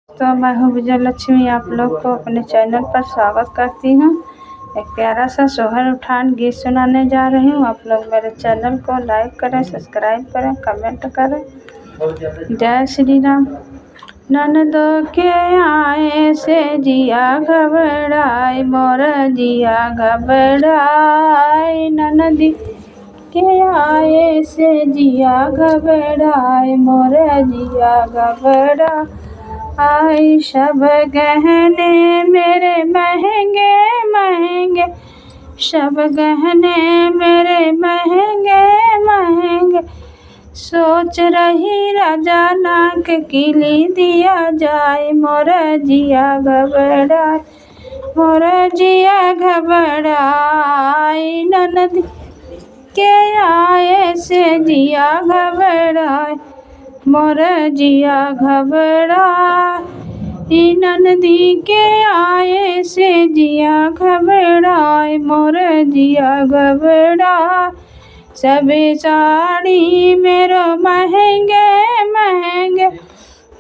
तो मैं हूँ विजय लक्ष्मी, आप लोग को अपने चैनल पर स्वागत करती हूँ। एक प्यारा सा सोहर उठान गीत सुनाने जा रही हूँ। आप लोग मेरे चैनल को लाइक करें, सब्सक्राइब करें, कमेंट करें। जय श्री राम। ननदो के आए से जिया घबराए, मोर जिया घबराए। ननदी के आए से जिया घबराए, मोर जिया घबराए। आई सब गहने मेरे महंगे महंगे, सब गहने मेरे महंगे महंगे। सोच रही राजा नाक किली दिया जाए, मोर जिया घबराए, मोर जिया घबराए। ननद के आए से जिया घबराए, मोर जिया घबराए। ननदी के आए से जिया घबराए, मोर जिया घबराए। सब साड़ी मेरो महंगे महंगे,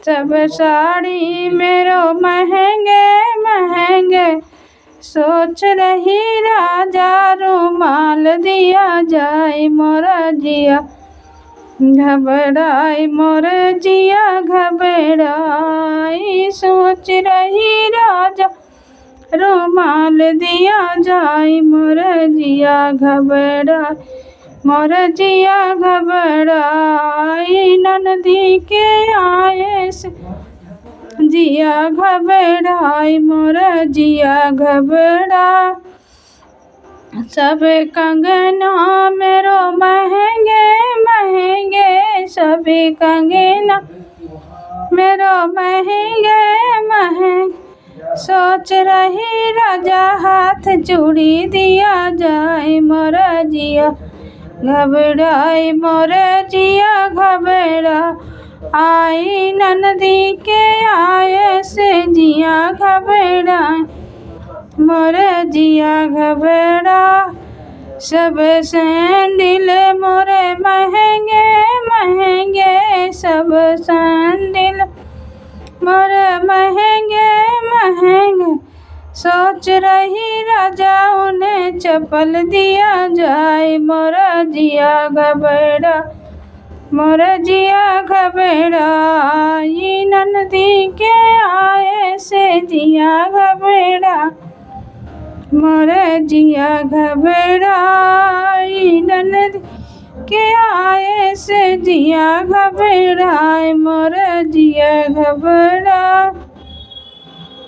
सब साड़ी मेरो महंगे महंगे। सोच रही राजा रुमाल दिया जाए, मोर जिया घबराए, मोर जिया घबराए। सोच रही राजा रुमाल दिया जाए, मोर जिया घबराए, मोर जिया घबराए। ननदी के आए से जिया घबराए, मोर जिया घबराए। सब कंगना मेरो महंगे महंगे, सब कंगना मेरो महंगे महंगे। सोच रही राजा हाथ चूड़ी दिया जाए, मोर जिया घबराए, मोर जिया घबराए। आई ननदी के आए से जिया घबराए, मोर जिया घबराए। सब सैंडल मोरे महंगे महंगे, सब सैंडल मोरे महंगे महंगे। सोच रही राजा उन्हें चप्पल दिया जाए, मोर जिया घबराए, मोर जिया घबराए। ननदी के आए से जिया घबराए, मोर जिया घबराए। ननद के आए से जिया घबराए, मोर जिया घबराए।